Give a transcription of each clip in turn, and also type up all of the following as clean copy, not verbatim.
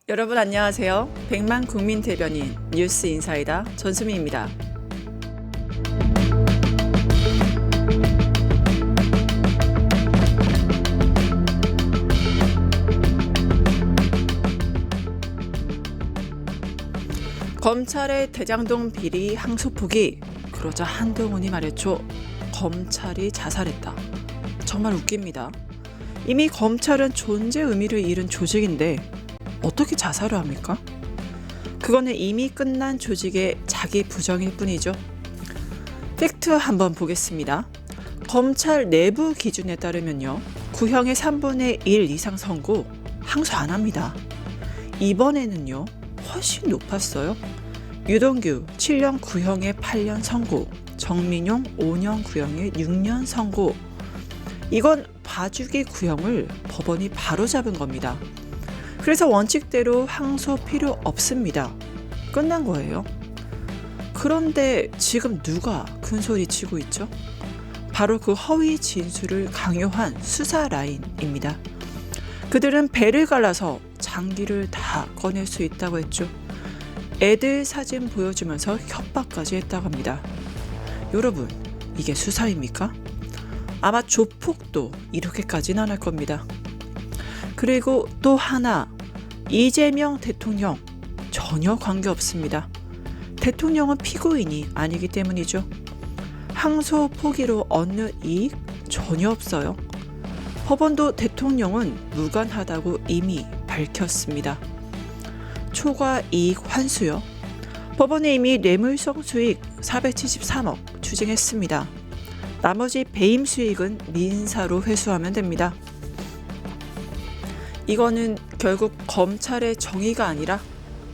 여러분 안녕하세요. 백만 국민 대변인 뉴스 인사이다 전수미입니다. 검찰의 대장동 비리 항소 포기. 그러자 한동훈이 말했죠. 검찰이 자살했다. 정말 웃깁니다. 이미 검찰은 존재 의미를 잃은 조직인데 어떻게 자살을 합니까? 그거는 이미 끝난 조직의 자기 부정일 뿐이죠. 팩트 한번 보겠습니다. 검찰 내부 기준에 따르면요. 구형의 3분의 1 이상 선고 항소 안 합니다. 이번에는요. 훨씬 높았어요. 유동규 7년 구형에 8년 선고, 정민용 5년 구형에 6년 선고. 이건 봐주기 구형을 법원이 바로잡은 겁니다. 그래서 원칙대로 항소 필요 없습니다. 끝난 거예요. 그런데 지금 누가 큰소리 치고 있죠? 바로 그 허위 진술을 강요한 수사 라인입니다. 그들은 배를 갈라서 장기를 다 꺼낼 수 있다고 했죠. 애들 사진 보여주면서 협박까지 했다고 합니다. 여러분, 이게 수사입니까? 아마 조폭도 이렇게까지는 안 할 겁니다. 그리고 또 하나, 이재명 대통령 전혀 관계없습니다. 대통령은 피고인이 아니기 때문이죠. 항소 포기로 얻는 이익 전혀 없어요. 법원도 대통령은 무관하다고 이미 밝혔습니다. 초과 이익 환수요. 법원이 이미 뇌물성 수익 473억 추징했습니다. 나머지 배임 수익은 민사로 회수하면 됩니다. 이거는 결국 검찰의 정의가 아니라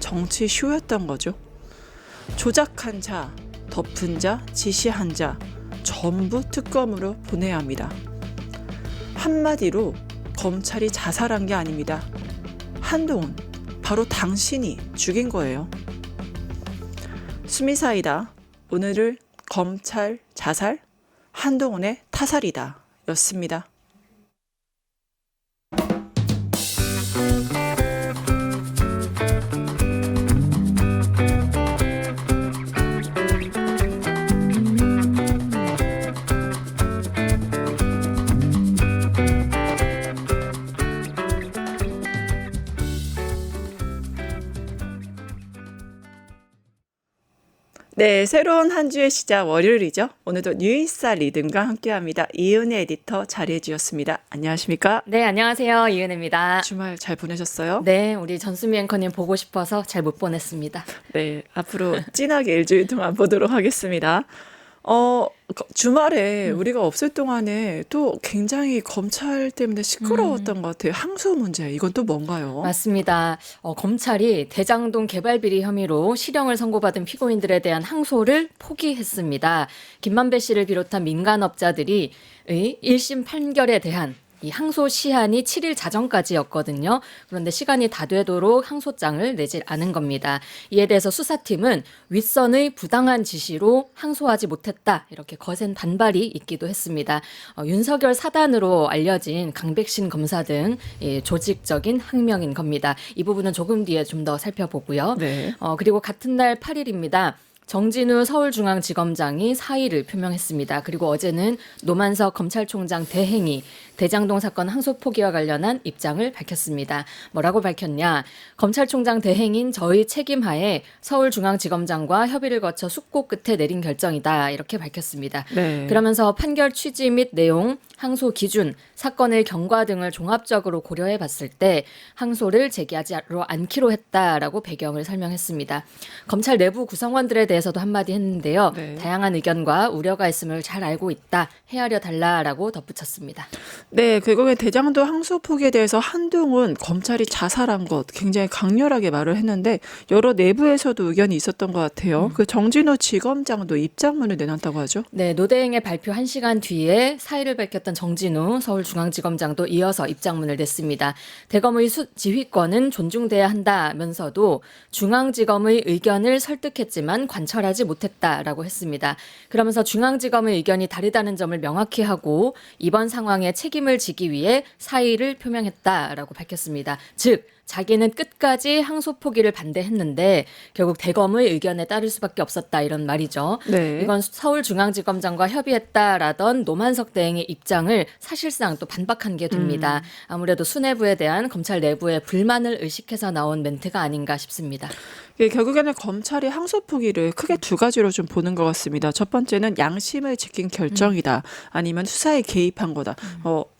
정치 쇼였던 거죠. 조작한 자, 덮은 자, 지시한 자 전부 특검으로 보내야 합니다. 한마디로 검찰이 자살한 게 아닙니다. 한동훈, 바로 당신이 죽인 거예요. 수미사이다. 오늘을 검찰 자살, 한동훈의 타살이다 였습니다. 네, 새로운 한 주의 시작 월요일이죠. 오늘도 뉴인사 리듬과 함께합니다. 이은혜 에디터 자리해 주셨습니다. 안녕하십니까? 네, 안녕하세요. 이은혜입니다. 주말 잘 보내셨어요? 네, 우리 전수미 앵커님 보고 싶어서 잘 못 보냈습니다. 네, 앞으로 진하게 일주일 동안 보도록 하겠습니다. 주말에 우리가 없을 동안에 또 굉장히 검찰 때문에 시끄러웠던 것 같아요. 항소 문제, 이건 또 뭔가요? 맞습니다. 검찰이 대장동 개발 비리 혐의로 실형을 선고받은 피고인들에 대한 항소를 포기했습니다. 김만배 씨를 비롯한 민간업자들이 1심 판결에 대한 이 항소 시한이 7일 자정까지였거든요. 그런데 시간이 다 되도록 항소장을 내질 않은 겁니다. 이에 대해서 수사팀은 윗선의 부당한 지시로 항소하지 못했다. 이렇게 거센 반발이 있기도 했습니다. 윤석열 사단으로 알려진 강백신 검사 등 조직적인 항명인 겁니다. 이 부분은 조금 뒤에 좀 더 살펴보고요. 네. 그리고 같은 날 8일입니다. 정진우 서울중앙지검장이 사의를 표명했습니다. 그리고 어제는 노만석 검찰총장 대행이 대장동 사건 항소 포기와 관련한 입장을 밝혔습니다. 뭐라고 밝혔냐? 검찰총장 대행인 저의 책임하에 서울중앙지검장과 협의를 거쳐 숙고 끝에 내린 결정이다. 이렇게 밝혔습니다. 네. 그러면서 판결 취지 및 내용, 항소 기준, 사건의 경과 등을 종합적으로 고려해 봤을 때 항소를 제기하지 않기로 했다라고 배경을 설명했습니다. 검찰 내부 구성원들에 대해서도 한마디 했는데요. 네. 다양한 의견과 우려가 있음을 잘 알고 있다. 헤아려 달라라고 덧붙였습니다. 네, 결국에 대장동 항소 포기에 대해서 한동훈 검찰이 자살한 것 굉장히 강렬하게 말을 했는데 여러 내부에서도 의견이 있었던 것 같아요. 그 정진호 지검장도 입장문을 내놨다고 하죠. 네, 노대행의 발표 1시간 뒤에 사의를 밝혔던 정진우 서울중앙지검장도 이어서 입장문을 냈습니다. 대검의 지휘권은 존중돼야 한다면서도 중앙지검의 의견을 설득했지만 관철하지 못했다라고 했습니다. 그러면서 중앙지검의 의견이 다르다는 점을 명확히 하고 이번 상황에 책임을 지기 위해 사의를 표명했다라고 밝혔습니다. 즉 자기는 끝까지 항소 포기를 반대했는데 결국 대검의 의견에 따를 수밖에 없었다 이런 말이죠. 네. 이건 서울중앙지검장과 협의했다라던 노만석 대행의 입장을 사실상 또 반박한 게 됩니다. 아무래도 수뇌부에 대한 검찰 내부의 불만을 의식해서 나온 멘트가 아닌가 싶습니다. 예, 결국에는 검찰이 항소 포기를 크게 두 가지로 좀 보는 것 같습니다. 첫 번째는 양심을 지킨 결정이다. 아니면 수사에 개입한 거다.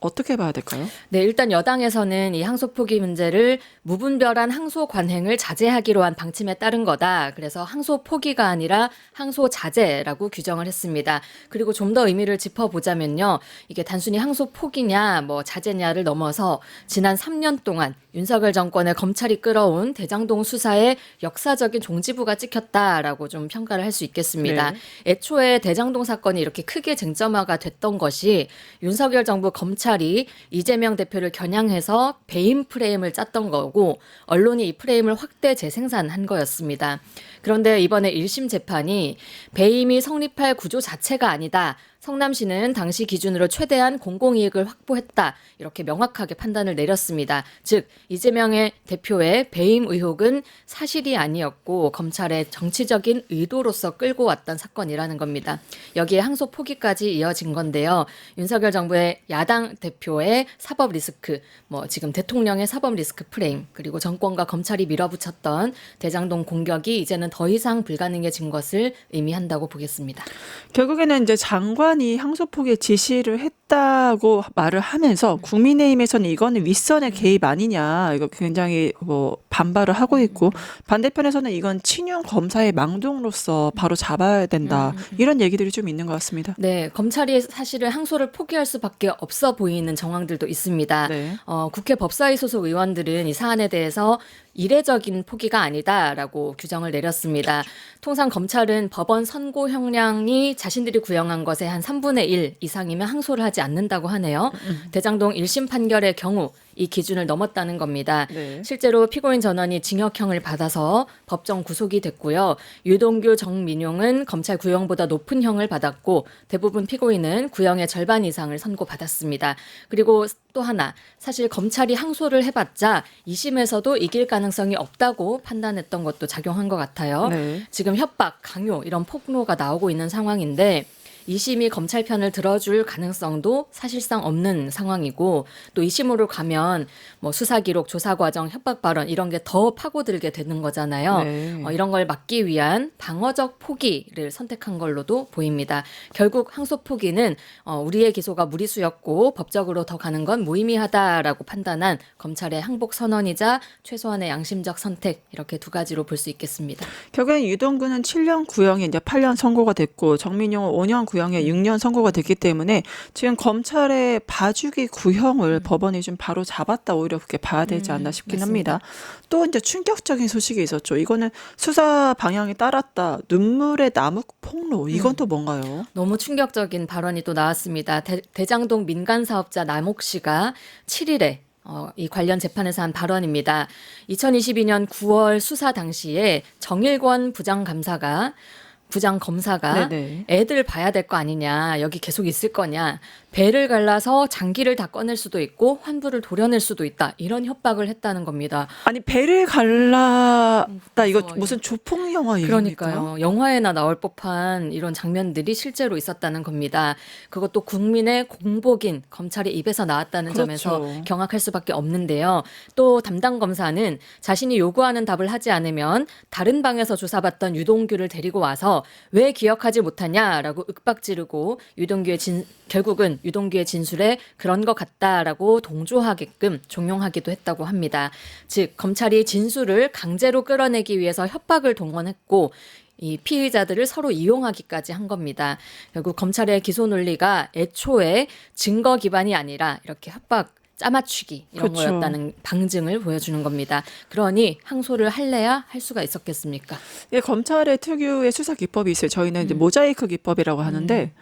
어떻게 봐야 될까요? 네, 일단 여당에서는 이 항소 포기 문제를 무분별한 항소 관행을 자제하기로 한 방침에 따른 거다. 그래서 항소 포기가 아니라 항소 자제라고 규정을 했습니다. 그리고 좀 더 의미를 짚어보자면요. 이게 단순히 항소 포기냐 뭐 자제냐를 넘어서 지난 3년 동안 윤석열 정권의 검찰이 끌어온 대장동 수사의 역사적인 종지부가 찍혔다라고 좀 평가를 할 수 있겠습니다. 네. 애초에 대장동 사건이 이렇게 크게 쟁점화가 됐던 것이 윤석열 정부 검찰이 이재명 대표를 겨냥해서 배임 프레임을 짰던 거고 언론이 이 프레임을 확대 재생산한 거였습니다. 그런데 이번에 1심 재판이 배임이 성립할 구조 자체가 아니다. 성남시는 당시 기준으로 최대한 공공이익을 확보했다. 이렇게 명확하게 판단을 내렸습니다. 즉 이재명의 대표의 배임 의혹은 사실이 아니었고 검찰의 정치적인 의도로서 끌고 왔던 사건이라는 겁니다. 여기에 항소 포기까지 이어진 건데요. 윤석열 정부의 야당 대표의 사법 리스크, 뭐 지금 대통령의 사법 리스크 프레임, 그리고 정권과 검찰이 밀어붙였던 대장동 공격이 이제는 더 이상 불가능해진 것을 의미한다고 보겠습니다. 결국에는 이제 장관이 항소 포기에 지시를 했다고 말을 하면서 국민의힘에서는 이거는 윗선의 개입 아니냐 이거 굉장히 뭐 반발을 하고 있고 반대편에서는 이건 친윤 검사의 망동으로서 바로 잡아야 된다 이런 얘기들이 좀 있는 것 같습니다. 네, 검찰이 사실은 항소를 포기할 수밖에 없어 보이는 정황들도 있습니다. 네. 국회 법사위 소속 의원들은 이 사안에 대해서 이례적인 포기가 아니다라고 규정을 내렸습니다. 통상 검찰은 법원 선고 형량이 자신들이 구형한 것의 한 3분의 1 이상이면 항소를 하지 않는다고 하네요. 대장동 1심 판결의 경우 이 기준을 넘었다는 겁니다. 네. 실제로 피고인 전원이 징역형을 받아서 법정 구속이 됐고요. 유동규, 정민용은 검찰 구형보다 높은 형을 받았고 대부분 피고인은 구형의 절반 이상을 선고받았습니다. 그리고 또 하나, 사실 검찰이 항소를 해봤자 2심에서도 이길 가능성이 없다고 판단했던 것도 작용한 것 같아요. 네. 지금 협박, 강요 이런 폭로가 나오고 있는 상황인데 2심이 검찰 편을 들어줄 가능성도 사실상 없는 상황이고 또 2심으로 가면 뭐 수사 기록, 조사 과정, 협박 발언 이런 게 더 파고들게 되는 거잖아요. 네. 이런 걸 막기 위한 방어적 포기를 선택한 걸로도 보입니다. 결국 항소 포기는 우리의 기소가 무리수였고 법적으로 더 가는 건 무의미하다라고 판단한 검찰의 항복 선언이자 최소한의 양심적 선택 이렇게 두 가지로 볼 수 있겠습니다. 결국엔 유동규는 7년 구형에 이제 8년 선고가 됐고 정민용은 5년 구형에 6년 선고가 됐기 때문에 지금 검찰의 봐주기 구형을 법원이 좀 바로 잡았다 오히려 그렇게 봐야 되지 않나 싶긴 맞습니다. 합니다. 또 이제 충격적인 소식이 있었죠. 이거는 수사 방향이 따랐다. 눈물의 나무 폭로. 이건 또 뭔가요? 너무 충격적인 발언이 또 나왔습니다. 대장동 민간 사업자 남옥 씨가 7일에 이 관련 재판에서 한 발언입니다. 2022년 9월 수사 당시에 정일권 부장검사가 네네. 애들 봐야 될 거 아니냐, 여기 계속 있을 거냐, 배를 갈라서 장기를 다 꺼낼 수도 있고 환부를 도려낼 수도 있다, 이런 협박을 했다는 겁니다. 아니 배를 갈랐다. 이거 무서워요. 무슨 조폭 영화 얘기입니까? 그러니까요. 영화에나 나올 법한 이런 장면들이 실제로 있었다는 겁니다. 그것도 국민의 공복인 검찰의 입에서 나왔다는 그렇죠. 점에서 경악할 수밖에 없는데요. 또 담당 검사는 자신이 요구하는 답을 하지 않으면 다른 방에서 조사받던 유동규를 데리고 와서 왜 기억하지 못하냐라고 윽박지르고 결국은 유동규의 진술에 그런 것 같다라고 동조하게끔 종용하기도 했다고 합니다. 즉 검찰이 진술을 강제로 끌어내기 위해서 협박을 동원했고 이 피의자들을 서로 이용하기까지 한 겁니다. 결국 검찰의 기소 논리가 애초에 증거 기반이 아니라 이렇게 협박 짜맞추기 이런 그렇죠. 거였다는 방증을 보여주는 겁니다. 그러니 항소를 할래야 할 수가 있었겠습니까? 예, 검찰의 특유의 수사 기법이 있어요. 저희는 이제 모자이크 기법이라고 하는데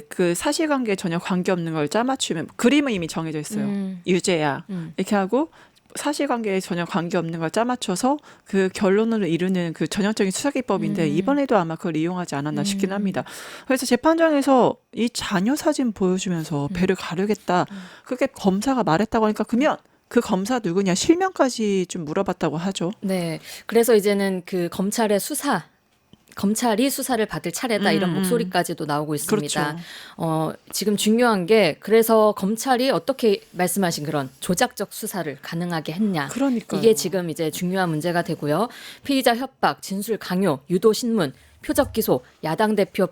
그 사실관계에 전혀 관계없는 걸 짜맞추면 그림은 이미 정해져 있어요. 유죄야 이렇게 하고 사실관계에 전혀 관계없는 걸 짜맞춰서 그 결론을 이루는 그 전형적인 수사기법인데 이번에도 아마 그걸 이용하지 않았나 싶긴 합니다. 그래서 재판장에서 이 자녀 사진 보여주면서 배를 가르겠다. 그렇게 검사가 말했다고 하니까 그러면 그 검사 누구냐 실명까지 좀 물어봤다고 하죠. 네. 그래서 이제는 그 검찰이 수사를 받을 차례다 이런 목소리까지도 나오고 있습니다. 그렇죠. 지금 중요한 게 그래서 검찰이 어떻게 말씀하신 그런 조작적 수사를 가능하게 했냐. 그러니까요. 이게 지금 이제 중요한 문제가 되고요. 피의자 협박, 진술 강요, 유도 신문, 표적 기소, 야당 대표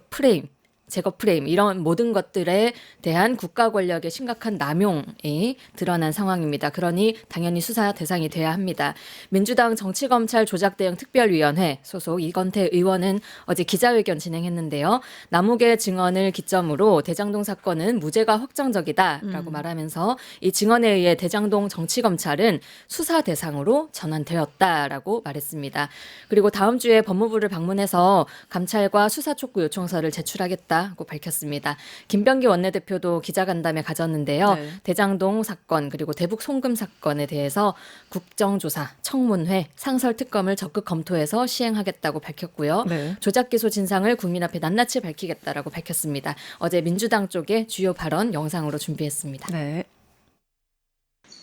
제거 프레임 이런 모든 것들에 대한 국가 권력의 심각한 남용이 드러난 상황입니다. 그러니 당연히 수사 대상이 돼야 합니다. 민주당 정치검찰 조작대응 특별위원회 소속 이건태 의원은 어제 기자회견 진행했는데요. 남욱의 증언을 기점으로 대장동 사건은 무죄가 확정적이다라고 말하면서 이 증언에 의해 대장동 정치검찰은 수사 대상으로 전환되었다라고 말했습니다. 그리고 다음 주에 법무부를 방문해서 감찰과 수사 촉구 요청서를 제출하겠다고 밝혔습니다. 김병기 원내대표도 기자간담회 가졌는데요. 네. 대장동 사건 그리고 대북 송금 사건에 대해서 국정조사, 청문회, 상설특검을 적극 검토해서 시행하겠다고 밝혔고요. 네. 조작 기소 진상을 국민 앞에 낱낱이 밝히겠다라고 밝혔습니다. 어제 민주당 쪽에 주요 발언 영상으로 준비했습니다. 네.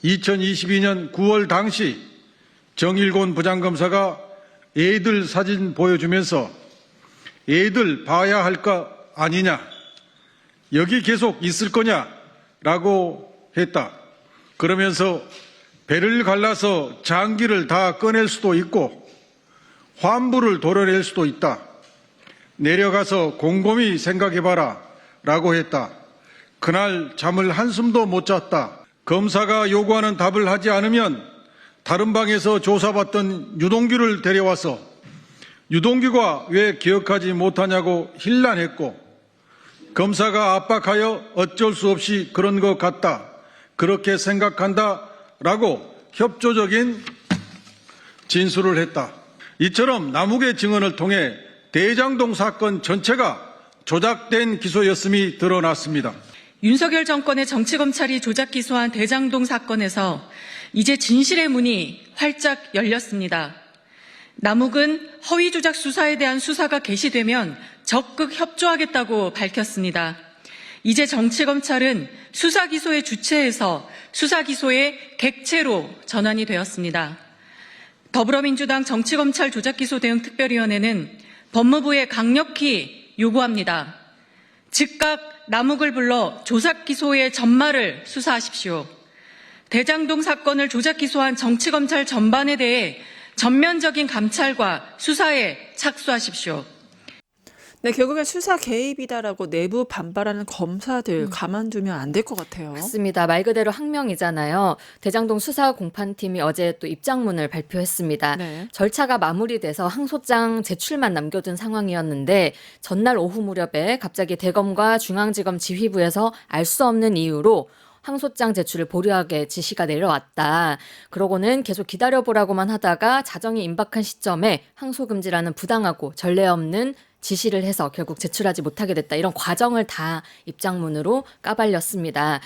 2022년 9월 당시 정일곤 부장검사가 애들 사진 보여주면서 애들 봐야 할 거 아니냐, 여기 계속 있을 거냐라고 했다. 그러면서 배를 갈라서 장기를 다 꺼낼 수도 있고 환부를 도려낼 수도 있다. 내려가서 곰곰이 생각해봐라 라고 했다. 그날 잠을 한숨도 못 잤다. 검사가 요구하는 답을 하지 않으면 다른 방에서 조사받던 유동규를 데려와서 유동규가 왜 기억하지 못하냐고 힐난했고 검사가 압박하여 어쩔 수 없이 그런 것 같다. 그렇게 생각한다. 라고 협조적인 진술을 했다. 이처럼 남욱의 증언을 통해 대장동 사건 전체가 조작된 기소였음이 드러났습니다. 윤석열 정권의 정치검찰이 조작 기소한 대장동 사건에서 이제 진실의 문이 활짝 열렸습니다. 남욱은 허위 조작 수사에 대한 수사가 개시되면 적극 협조하겠다고 밝혔습니다. 이제 정치검찰은 수사 기소의 주체에서 수사 기소의 객체로 전환이 되었습니다. 더불어민주당 정치검찰 조작기소 대응 특별위원회는 법무부에 강력히 요구합니다. 즉각 남욱을 불러 조작 기소의 전말을 수사하십시오. 대장동 사건을 조작 기소한 정치검찰 전반에 대해 전면적인 감찰과 수사에 착수하십시오. 네, 결국엔 수사 개입이다라고 내부 반발하는 검사들 가만두면 안 될 것 같아요. 맞습니다. 말 그대로 항명이잖아요. 대장동 수사 공판팀이 어제 또 입장문을 발표했습니다. 네. 절차가 마무리돼서 항소장 제출만 남겨둔 상황이었는데 전날 오후 무렵에 갑자기 대검과 중앙지검 지휘부에서 알 수 없는 이유로 항소장 제출을 보류하게 지시가 내려왔다. 그러고는 계속 기다려보라고만 하다가 자정이 임박한 시점에 항소금지라는 부당하고 전례 없는 지시를 해서 결국 제출하지 못하게 됐다. 이런 과정을 다 입장문으로 까발렸습니다.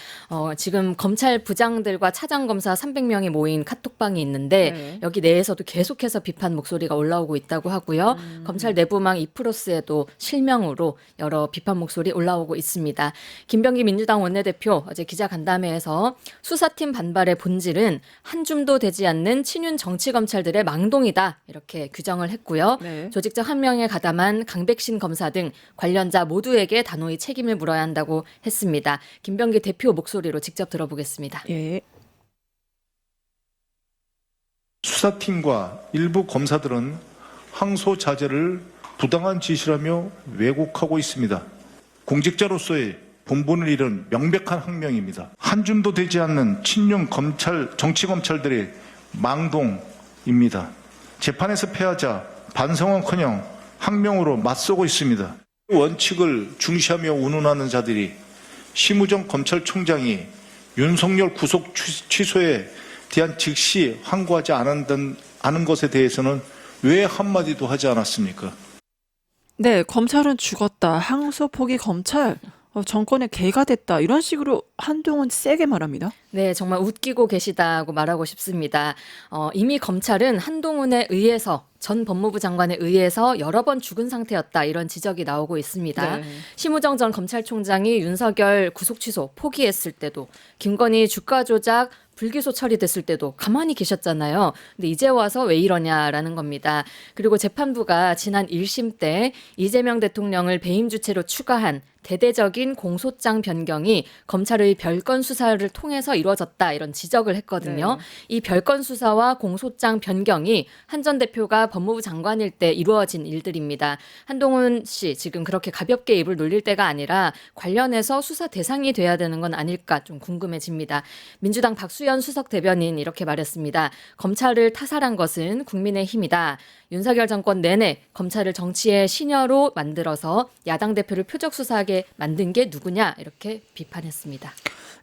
지금 검찰 부장들과 차장검사 300명이 모인 카톡방이 있는데 네. 여기 내에서도 계속해서 비판 목소리가 올라오고 있다고 하고요. 검찰 내부망 이프로스에도 실명으로 여러 비판 목소리 올라오고 있습니다. 김병기 민주당 원내대표 어제 기자간담회에서 수사팀 반발의 본질은 한 줌도 되지 않는 친윤 정치검찰들의 망동이다. 이렇게 규정을 했고요. 네. 조직적 한명에 가담한 강백신 검사 등 관련자 모두에게 단호히 책임을 물어야 한다고 했습니다. 김병기 대표 목소리로 직접 들어보겠습니다. 예. 수사팀과 일부 검사들은 항소 자제를 부당한 지시라며 왜곡하고 있습니다. 공직자로서의 본분을 잃은 명백한 항명입니다. 한 줌도 되지 않는 친윤 정치검찰들의 망동입니다. 재판에서 패하자 반성은커녕 항명으로 맞서고 있습니다. 원칙을 중시하며 운운하는 자들이 심우정 검찰총장이 윤석열 구속 취소에 대한 즉시 항고하지 않은 것에 대해서는 왜 한마디도 하지 않았습니까? 네, 검찰은 죽었다. 항소 포기 검찰. 정권의 개가 됐다. 이런 식으로 한동훈 세게 말합니다. 네, 정말 웃기고 계시다고 말하고 싶습니다. 이미 검찰은 한동훈에 의해서 전 법무부 장관에 의해서 여러 번 죽은 상태였다. 이런 지적이 나오고 있습니다. 네. 심우정 전 검찰총장이 윤석열 구속 취소 포기했을 때도 김건희 주가 조작 불기소 처리됐을 때도 가만히 계셨잖아요. 근데 이제 와서 왜 이러냐라는 겁니다. 그리고 재판부가 지난 1심 때 이재명 대통령을 배임 주체로 추가한 대대적인 공소장 변경이 검찰의 별건 수사를 통해서 이루어졌다 이런 지적을 했거든요. 이 별건 수사와 공소장 변경이 한 전 대표가 법무부 장관일 때 이루어진 일들입니다. 한동훈 씨 지금 그렇게 가볍게 입을 놀릴 때가 아니라 관련해서 수사 대상이 돼야 되는 건 아닐까 좀 궁금해집니다. 민주당 박수현 수석 대변인 이렇게 말했습니다. 검찰을 타살한 것은 국민의힘이다. 윤석열 정권 내내 검찰을 정치의 시녀로 만들어서 야당 대표를 표적 수사하게 만든 게 누구냐 이렇게 비판했습니다.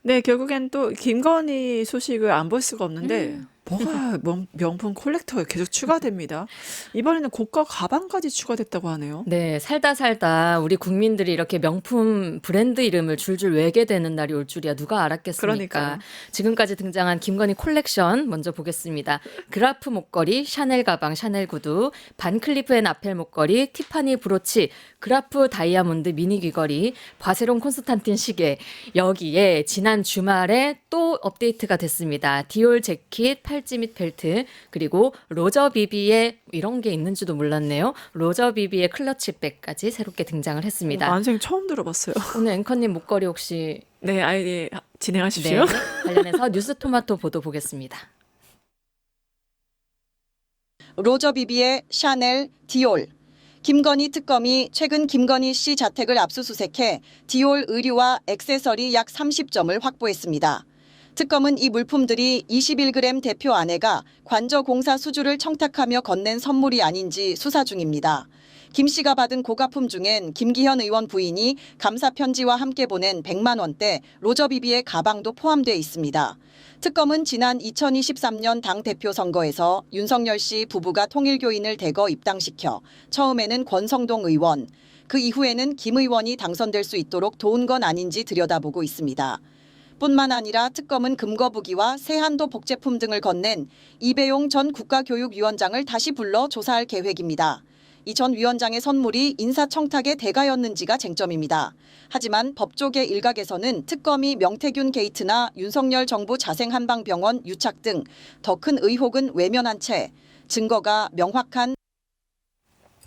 네, 결국엔 또 김건희 소식을 안 볼 수가 없는데 뭐가 명품 콜렉터가 계속 추가됩니다. 이번에는 고가 가방까지 추가됐다고 하네요. 네, 살다 우리 국민들이 이렇게 명품 브랜드 이름을 줄줄 외게 되는 날이 올 줄이야 누가 알았겠습니까? 그러니까요. 지금까지 등장한 김건희 콜렉션 먼저 보겠습니다. 그라프 목걸이, 샤넬 가방, 샤넬 구두, 반클리프 앤 아펠 목걸이, 티파니 브로치, 그라프 다이아몬드 미니 귀걸이, 바세론 콘스탄틴 시계. 여기에 지난 주말에 또 업데이트가 됐습니다. 디올 재킷, 팔찌 및 벨트, 그리고 로저 비비의 이런 게 있는지도 몰랐네요. 로저 비비의 클러치백까지 새롭게 등장을 했습니다. 난생 처음 들어봤어요. 오늘 앵커님 목걸이 혹시 네, 아예 진행하십시오. 네, 관련해서 뉴스 토마토 보도 보겠습니다. 로저 비비의 샤넬, 디올. 김건희 특검이 최근 김건희 씨 자택을 압수수색해 디올 의류와 액세서리 약 30점을 확보했습니다. 특검은 이 물품들이 21g 대표 아내가 관저공사 수주를 청탁하며 건넨 선물이 아닌지 수사 중입니다. 김 씨가 받은 고가품 중엔 김기현 의원 부인이 감사 편지와 함께 보낸 100만 원대 로저비비의 가방도 포함되어 있습니다. 특검은 지난 2023년 당대표 선거에서 윤석열 씨 부부가 통일교인을 대거 입당시켜 처음에는 권성동 의원, 그 이후에는 김 의원이 당선될 수 있도록 도운 건 아닌지 들여다보고 있습니다. 뿐만 아니라 특검은 금거부기와 세한도 복제품 등을 건넨 이배용 전 국가교육위원장을 다시 불러 조사할 계획입니다. 이 전 위원장의 선물이 인사청탁의 대가였는지가 쟁점입니다. 하지만 법조계 일각에서는 특검이 명태균 게이트나 윤석열 정부 자생한방병원 유착 등 더 큰 의혹은 외면한 채 증거가 명확한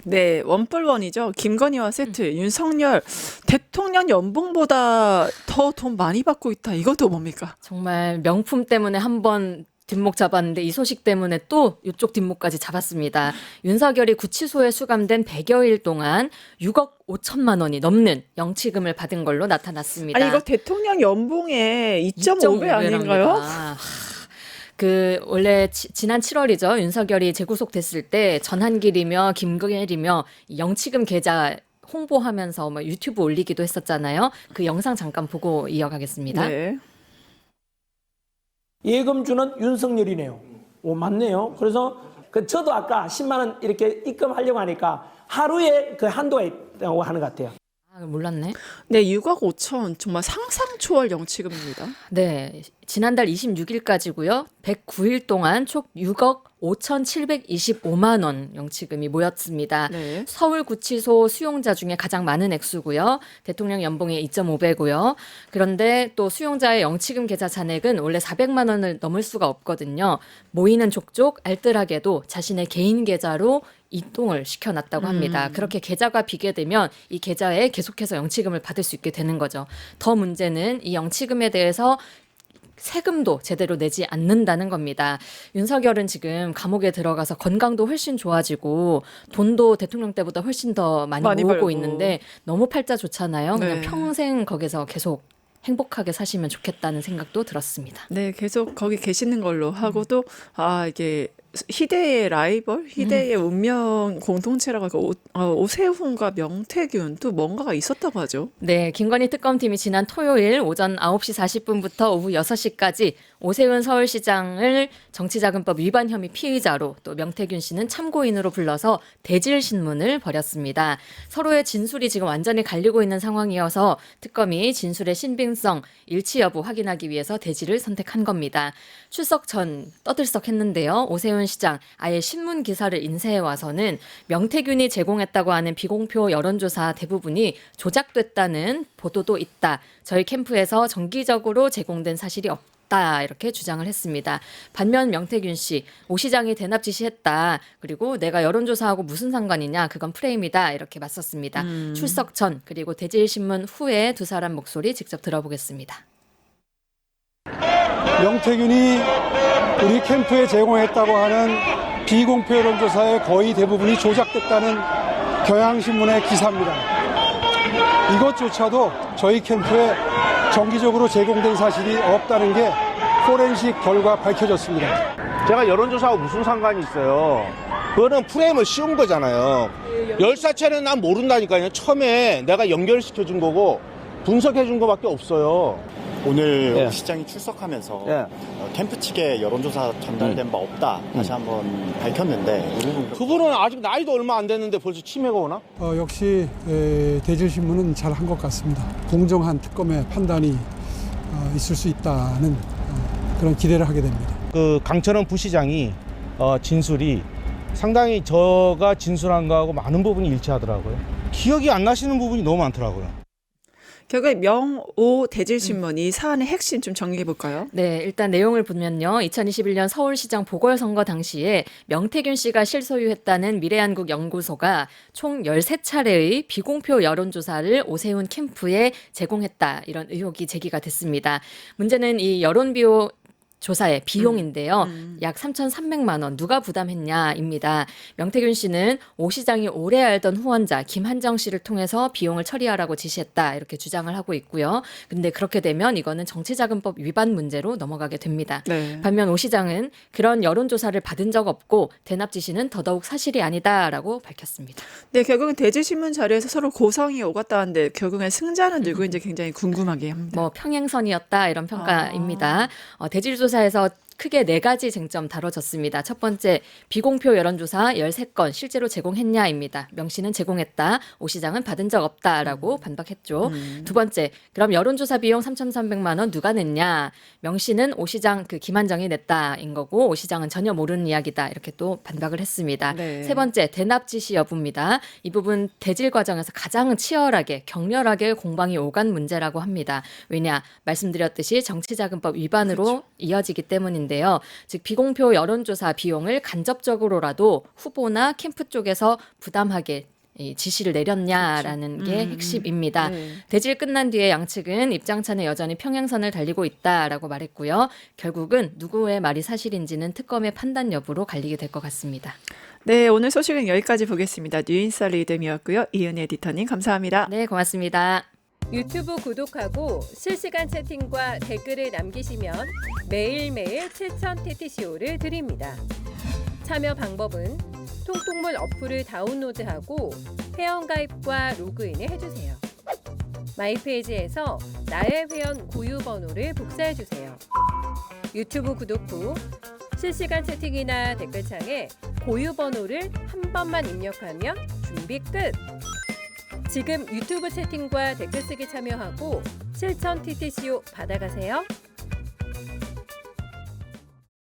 네, 원뿔원이죠. 김건희와 세트. 윤석열 대통령 연봉보다 더 돈 많이 받고 있다. 이것도 뭡니까? 정말 명품 때문에 한번 뒷목 잡았는데 이 소식 때문에 또 이쪽 뒷목까지 잡았습니다. 윤석열이 구치소에 수감된 100여일 동안 6억 5천만 원이 넘는 영치금을 받은 걸로 나타났습니다. 아니, 이거 대통령 연봉의 2.5배 아닌가요? 원래 지난 7월이죠. 윤석열이 재구속됐을 때 전한길이며 김근혜이며 영치금 계좌 홍보하면서 뭐 유튜브 올리기도 했었잖아요. 그 영상 잠깐 보고 이어가겠습니다. 네. 예금 주는 윤석열이네요. 오, 맞네요. 그래서 저도 아까 10만 원 이렇게 입금하려고 하니까 하루에 그 한도가 있다고 하는 것 같아요. 아, 몰랐네. 네, 6억 5천 정말 상상 초월 영치금입니다. 네, 지난달 26일까지고요. 109일 동안 총 6억 5,725만 원 영치금이 모였습니다. 네. 서울구치소 수용자 중에 가장 많은 액수고요. 대통령 연봉의 2.5배고요. 그런데 또 수용자의 영치금 계좌 잔액은 원래 400만 원을 넘을 수가 없거든요. 모이는 족족 알뜰하게도 자신의 개인 계좌로 이동을 시켜놨다고 합니다. 그렇게 계좌가 비게 되면 이 계좌에 계속해서 영치금을 받을 수 있게 되는 거죠. 더 문제는 이 영치금에 대해서 세금도 제대로 내지 않는다는 겁니다. 윤석열은 지금 감옥에 들어가서 건강도 훨씬 좋아지고 돈도 대통령 때보다 훨씬 더 많이 모으고 벌고. 있는데 너무 팔자 좋잖아요. 그냥 네. 평생 거기서 계속 행복하게 사시면 좋겠다는 생각도 들었습니다. 네, 계속 거기 계시는 걸로 하고도 이게 희대의 라이벌, 희대의 운명 공동체라고 하고 오세훈과 명태균 또 뭔가가 있었다고 하죠. 네, 김건희 특검팀이 지난 토요일 오전 9시 40분부터 오후 6시까지 오세훈 서울시장을 정치자금법 위반 혐의 피의자로 또 명태균 씨는 참고인으로 불러서 대질 신문을 벌였습니다. 서로의 진술이 지금 완전히 갈리고 있는 상황이어서 특검이 진술의 신빙성, 일치 여부 확인하기 위해서 대질을 선택한 겁니다. 출석 전 떠들썩했는데요. 오세훈 시장 아예 신문 기사를 인쇄해 와서는 명태균이 제공했다고 하는 비공표 여론조사 대부분이 조작됐다는 보도도 있다. 저희 캠프에서 정기적으로 제공된 사실이 없다. 없다 이렇게 주장을 했습니다. 반면 명태균 씨, 오 시장이 대납 지시했다. 그리고 내가 여론조사하고 무슨 상관이냐. 그건 프레임이다. 이렇게 맞섰습니다. 출석 전 그리고 대질신문 후에 두 사람 목소리 직접 들어보겠습니다. 명태균이 우리 캠프에 제공했다고 하는 비공표 여론조사의 거의 대부분이 조작됐다는 경향신문의 기사입니다. 이것조차도 저희 캠프에 정기적으로 제공된 사실이 없다는 게 포렌식 결과 밝혀졌습니다. 제가 여론조사하고 무슨 상관이 있어요. 그거는 프레임을 씌운 거잖아요. 열사체는 난 모른다니까요. 처음에 내가 연결시켜준 거고 분석해준 거밖에 없어요. 오늘 시장이 출석하면서 캠프 측에 여론조사 전달된 바 없다 다시 한번 밝혔는데 이 부분 그분은 아직 나이도 얼마 안 됐는데 벌써 치매가 오나? 역시 대질신문은 잘한 것 같습니다. 공정한 특검의 판단이 있을 수 있다는 그런 기대를 하게 됩니다. 그 강철원 부시장이 진술이 상당히 저가 진술한 거하고 많은 부분이 일치하더라고요. 기억이 안 나시는 부분이 너무 많더라고요. 결국에 명오 대질신문이 사안의 핵심 좀 정리해 볼까요? 네, 일단 내용을 보면요. 2021년 서울시장 보궐선거 당시에 명태균 씨가 실소유했다는 미래한국 연구소가 총 13차례의 비공표 여론조사를 오세훈 캠프에 제공했다. 이런 의혹이 제기가 됐습니다. 문제는 이 여론비호 조사의 비용인데요. 약 3,300만 원 누가 부담했냐입니다. 명태균 씨는 오 시장이 오래 알던 후원자 김한정 씨를 통해서 비용을 처리하라고 지시했다 이렇게 주장을 하고 있고요. 근데 그렇게 되면 이거는 정치자금법 위반 문제로 넘어가게 됩니다. 네. 반면 오 시장은 그런 여론조사를 받은 적 없고 대납 지시는 더더욱 사실이 아니다라고 밝혔습니다. 네, 결국은 대질신문 자리에서 서로 고성이 오갔다 하는데 결국엔 승자는 누구인지 굉장히 궁금하게 합니다. 뭐 평행선이었다 이런 평가입니다. 대질조사에서 크게 4가지 쟁점 다뤄졌습니다. 첫 번째, 비공표 여론조사 13건 실제로 제공했냐입니다. 명 씨는 제공했다. 오 시장은 받은 적 없다라고 반박했죠. 두 번째, 그럼 여론조사 비용 3,300만 원 누가 냈냐? 명 씨는 오 시장 그 김한정이 냈다인 거고 오 시장은 전혀 모르는 이야기다. 이렇게 또 반박을 했습니다. 네. 세 번째, 대납 지시 여부입니다. 이 부분 대질 과정에서 가장 치열하게 격렬하게 공방이 오간 문제라고 합니다. 왜냐? 말씀드렸듯이 정치자금법 위반으로 이어지기 때문입니다. 인데요. 즉 비공표 여론조사 비용을 간접적으로라도 후보나 캠프 쪽에서 부담하게 지시를 내렸냐라는 게 핵심입니다. 대질 끝난 뒤에 양측은 입장차는 여전히 평행선을 달리고 있다라고 말했고요. 결국은 누구의 말이 사실인지는 특검의 판단 여부로 갈리게 될 것 같습니다. 네, 오늘 소식은 여기까지 보겠습니다. 뉴인사 리듬이었고요. 이은혜 에디터님 감사합니다. 네, 고맙습니다. 유튜브 구독하고 실시간 채팅과 댓글을 남기시면 매일매일 7,000 TTCO를 드립니다. 참여 방법은 통통물 어플을 다운로드하고 회원가입과 로그인을 해주세요. 마이페이지에서 나의 회원 고유 번호를 복사해주세요. 유튜브 구독 후 실시간 채팅이나 댓글창에 고유 번호를 한 번만 입력하면 준비 끝! 지금 유튜브 채팅과 댓글 쓰기 참여하고 7,000 TTCO 받아가세요.